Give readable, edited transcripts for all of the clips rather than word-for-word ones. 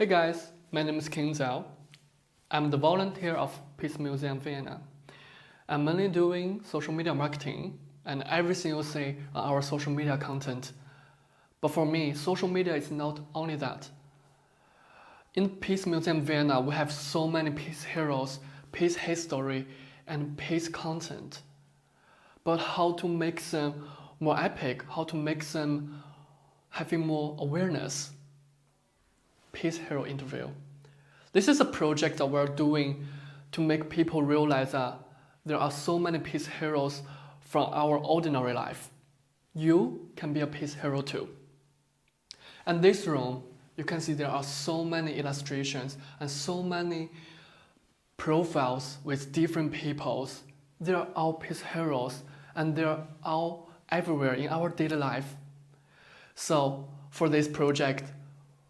Hey guys, my name is King Zhao. I'm the volunteer of Peace Museum Vienna. I'm mainly doing social media marketing and everything you see on our social media content. But for me, social media is not only that. In Peace Museum Vienna, we have so many peace heroes, peace history, and peace content. But how to make them more epic, how to make them having more awareness? Peace Hero Interview. This is a project that we're doing to make people realize that there are so many peace heroes from our ordinary life. You can be a peace hero too. And this room, you can see there are so many illustrations and so many profiles with different peoples. They're all peace heroes and they're all everywhere in our daily life. So for this project,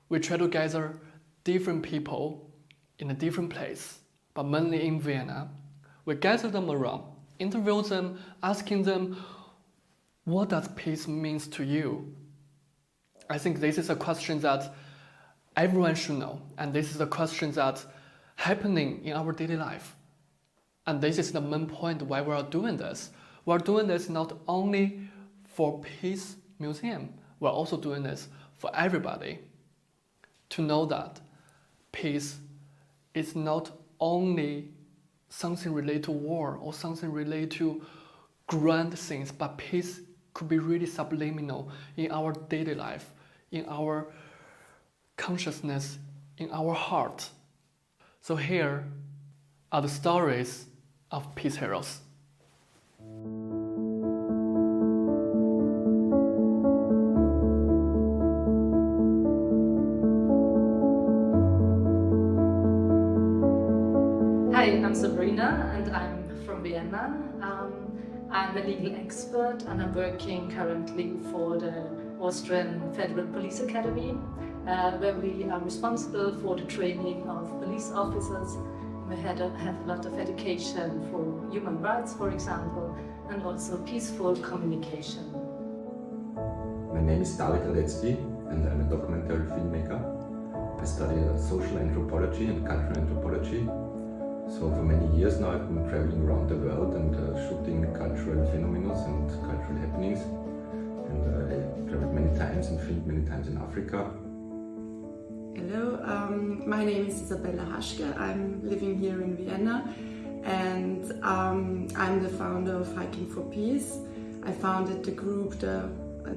we try to gather different people in a different place, but mainly in Vienna. We gather them around, interview them, asking them, what does peace mean to you? I think this is a question that everyone should know, and this is a question that's happening in our daily life. And this is the main point why we are doing this. We are doing this not only for Peace Museum, we're also doing this for everybody. To know that peace is not only something related to war or something related to grand things, but peace could be really subliminal in our daily life, in our consciousness, in our heart. So here are the stories of peace heroes. Hi, I'm Sabrina and I'm from Vienna. I'm a legal expert and I'm working currently for the Austrian Federal Police Academy, where we are responsible for the training of police officers. We have a lot of education for human rights, for example, and also peaceful communication. My name is David Alecki and I'm a documentary filmmaker. I study social anthropology and cultural anthropology. So for many years now I've been traveling around the world and shooting cultural phenomena and cultural happenings. And I traveled many times and filmed many times in Africa. Hello, my name is Isabella Haschke. I'm living here in Vienna and I'm the founder of Hiking for Peace. I founded the group,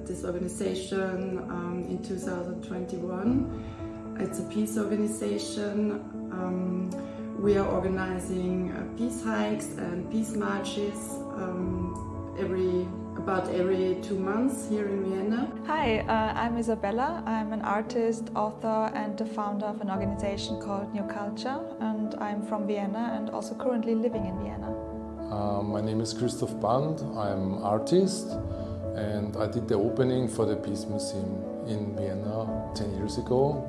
this organization in 2021. It's a peace organization. We are organizing peace hikes and peace marches about every 2 months here in Vienna. Hi, I'm Isabella. I'm an artist, author and the founder of an organization called New Culture, and I'm from Vienna and also currently living in Vienna. My name is Christoph Band. I'm artist and I did the opening for the Peace Museum in Vienna 10 years ago.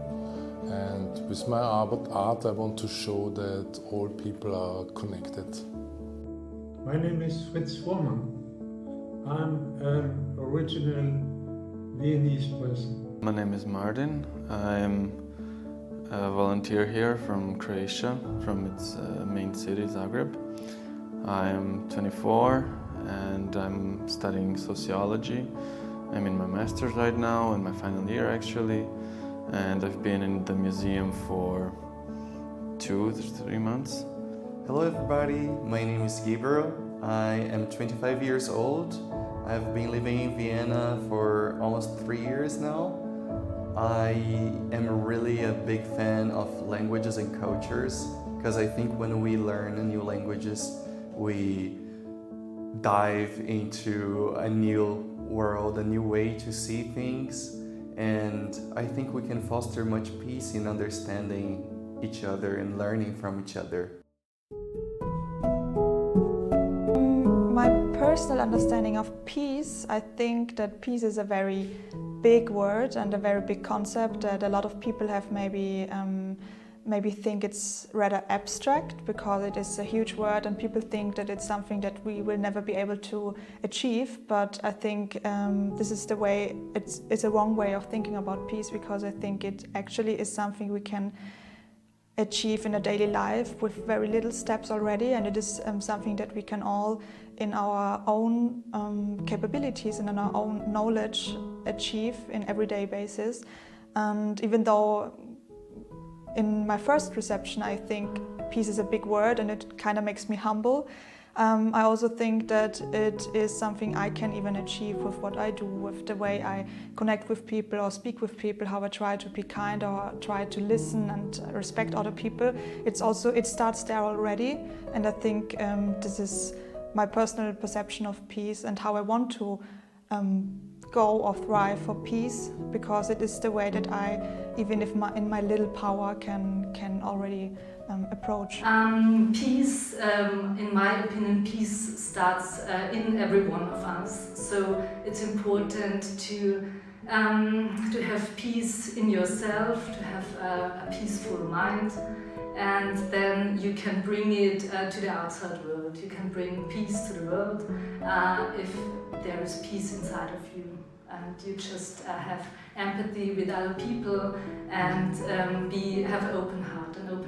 And with my art I want to show that all people are connected. My name is Fritz Vormann. I'm an original Viennese person. My name is Martin. I'm a volunteer here from Croatia, from its main city, Zagreb. I'm 24 and I'm studying sociology. I'm in my master's right now, in my final year actually. And I've been in the museum for 2 to 3 months. Hello everybody, my name is Gabriel. I am 25 years old. I've been living in Vienna for almost 3 years now. I am really a big fan of languages and cultures because I think when we learn new languages, we dive into a new world, a new way to see things. And I think we can foster much peace in understanding each other and learning from each other. My personal understanding of peace, I think that peace is a very big word and a very big concept that a lot of people have maybe maybe think it's rather abstract because it is a huge word and people think that it's something that we will never be able to achieve. But I think this is the way, it's a wrong way of thinking about peace, because I think it actually is something we can achieve in a daily life with very little steps already, and it is something that we can all, in our own capabilities and in our own knowledge, achieve in everyday basis. And even though in my first reception I think peace is a big word and it kind of makes me humble, I also think that it is something I can even achieve with what I do, with the way I connect with people or speak with people, how I try to be kind or try to listen and respect other people. It starts there already, and I think this is my personal perception of peace and how I want to go or thrive for peace, because it is the way that I, even if in my little power, can already approach. Peace, in my opinion, peace starts in every one of us. So it's important to have peace in yourself, to have a peaceful mind, and then you can bring it to the outside world. You can bring peace to the world if there is peace inside of you, and you just have empathy with other people and have an open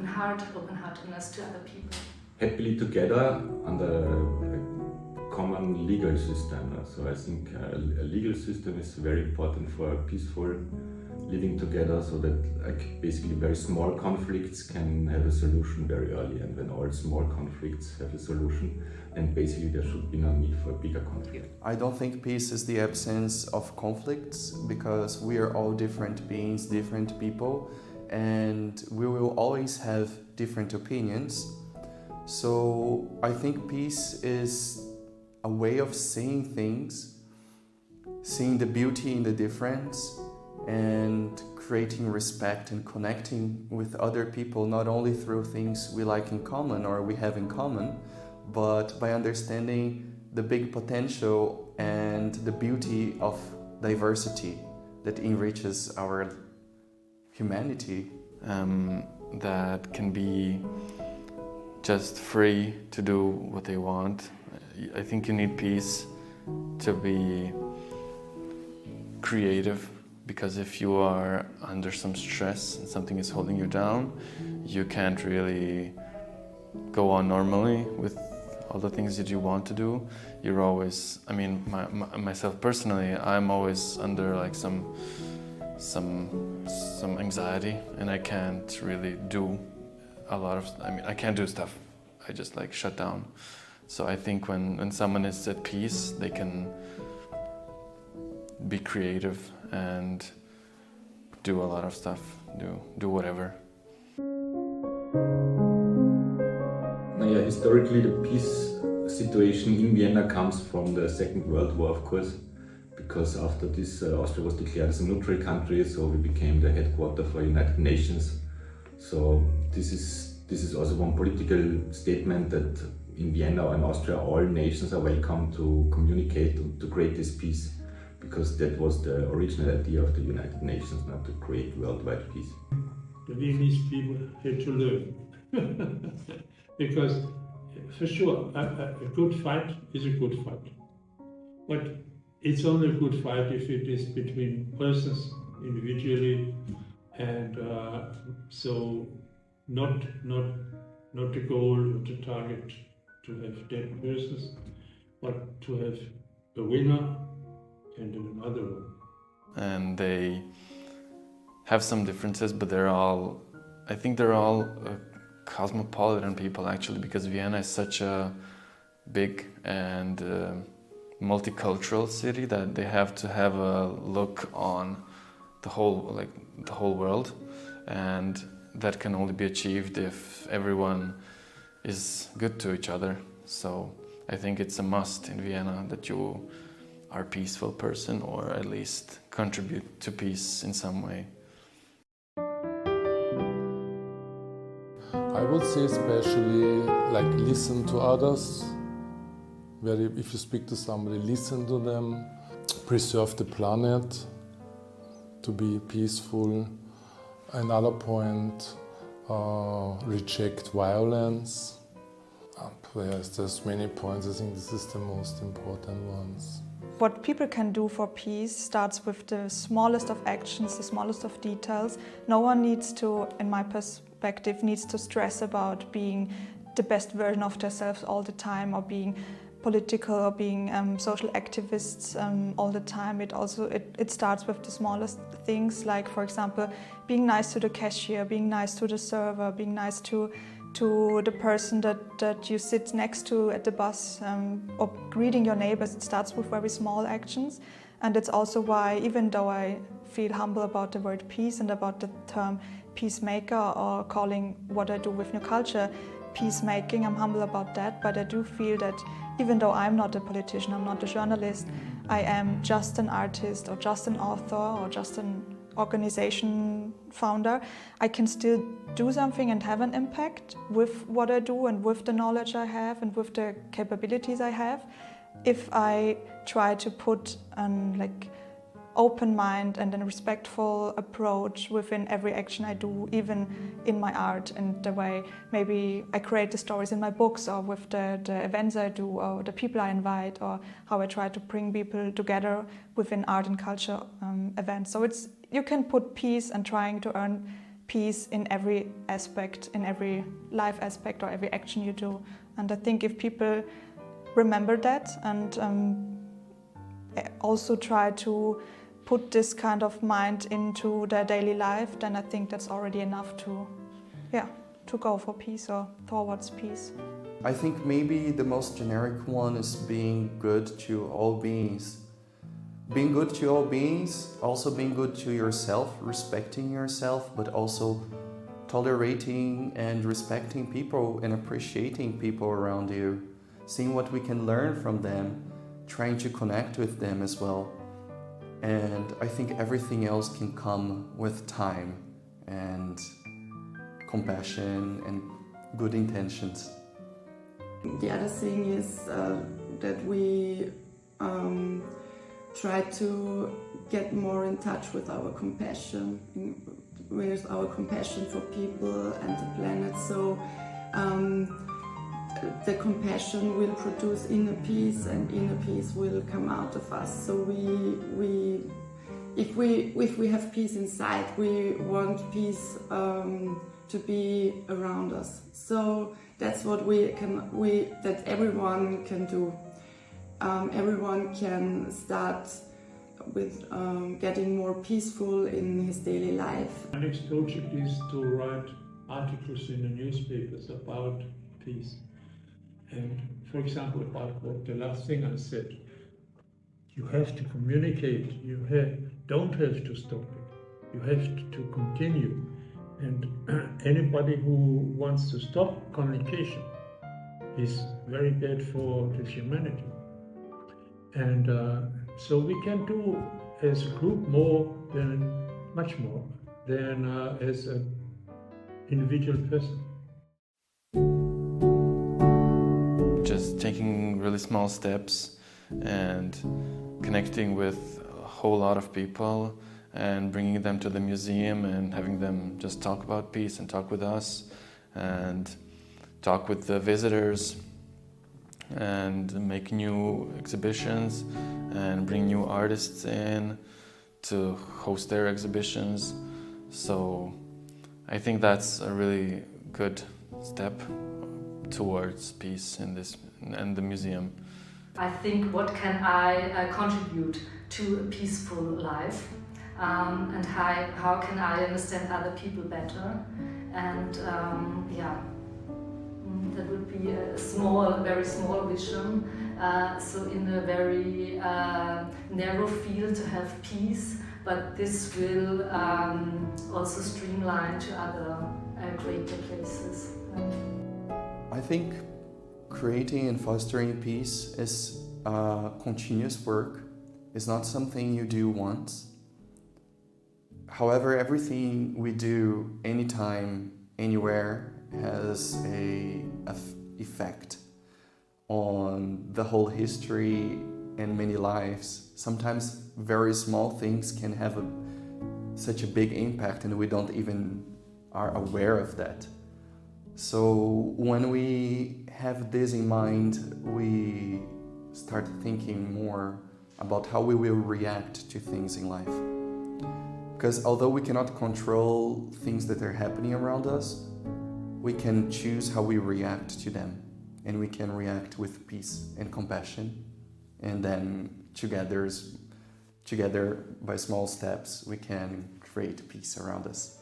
heart, open-heartedness to other people. Happily together under a common legal system. So I think a legal system is very important for peaceful living together, so that basically very small conflicts can have a solution very early, and when all small conflicts have a solution, then basically there should be no need for a bigger conflict. I don't think peace is the absence of conflicts, because we are all different beings, different people, and we will always have different opinions. So I think peace is a way of seeing things, seeing the beauty in the difference, and creating respect and connecting with other people, not only through things we like in common or we have in common, but by understanding the big potential and the beauty of diversity that enriches our humanity. That can be just free to do what they want. I think you need peace to be creative, because if you are under some stress and something is holding you down, you can't really go on normally with all the things that you want to do. You're always, I mean, myself personally, I'm always under like some anxiety, and I can't really do a lot of, I can't do stuff. I just like shut down. So I think when someone is at peace, they can be creative and do a lot of stuff, do whatever. Historically, the peace situation in Vienna comes from the Second World War, of course, because after this Austria was declared as a neutral country, so we became the headquarters for United Nations. So this is also one political statement, that in Vienna or in Austria all nations are welcome to communicate and to create this peace, because that was the original idea of the United Nations, not to create worldwide peace. The Viennese people had to learn. Because for sure, a good fight is a good fight. But it's only a good fight if it is between persons individually, and so not the goal, not the target to have dead persons, but to have a winner and another one. And they have some differences, but I think they're all cosmopolitan people, actually, because Vienna is such a big and multicultural city that they have to have a look on the whole world, and that can only be achieved if everyone is good to each other. So I think it's a must in Vienna that you are a peaceful person, or at least contribute to peace in some way. I would say especially like listen to others. If you speak to somebody, listen to them. Preserve the planet to be peaceful. Another point, reject violence. There's many points. I think this is the most important ones. What people can do for peace starts with the smallest of actions, the smallest of details. No one needs to, in my perspective, needs to stress about being the best version of themselves all the time, or being political, or being social activists all the time. It starts with the smallest things, like, for example, being nice to the cashier, being nice to the server, being nice to the person that you sit next to at the bus, or greeting your neighbors. It starts with very small actions. And it's also why, even though I feel humble about the word peace and about the term peacemaker, or calling what I do with New Culture peacemaking, I'm humble about that, but I do feel that even though I'm not a politician, I'm not a journalist, I am just an artist, or just an author, or just an organization founder, I can still do something and have an impact with what I do and with the knowledge I have and with the capabilities I have, if I try to put an open mind and a respectful approach within every action I do, even in my art, and the way maybe I create the stories in my books, or with the events I do, or the people I invite, or how I try to bring people together within art and culture events. So you can put peace and trying to earn peace in every aspect, in every life aspect, or every action you do. And I think if people remember that and also try to put this kind of mind into their daily life, then I think that's already enough to go for peace, or towards peace. I think maybe the most generic one is being good to all beings. Being good to all beings, also being good to yourself, respecting yourself, but also tolerating and respecting people and appreciating people around you, seeing what we can learn from them, trying to connect with them as well. And I think everything else can come with time and compassion and good intentions. The other thing is that we try to get more in touch with our compassion for people and the planet. So the compassion will produce inner peace, and inner peace will come out of us. So if we have peace inside, we want peace to be around us. So that's what that everyone can do. Everyone can start with getting more peaceful in his daily life. My next project is to write articles in the newspapers about peace. And for example, about what the last thing I said, you have to communicate, don't have to stop it, you have to continue. And anybody who wants to stop communication is very bad for the humanity. And so we can do as a group much more than as an individual person. Just taking really small steps and connecting with a whole lot of people and bringing them to the museum and having them just talk about peace and talk with us and talk with the visitors and make new exhibitions and bring new artists in to host their exhibitions. So I think that's a really good step towards peace in the museum. I think, what can I contribute to a peaceful life, and how can I understand other people better, and that would be a very small vision. So in a very narrow field to have peace, but this will also streamline to other greater places. I think creating and fostering peace is a continuous work. It's not something you do once. However, everything we do anytime, anywhere, has an effect on the whole history and many lives. Sometimes very small things can have such a big impact and we don't even are aware of that. So when we have this in mind, we start thinking more about how we will react to things in life. Because although we cannot control things that are happening around us, we can choose how we react to them. And we can react with peace and compassion. And then together, by small steps, we can create peace around us.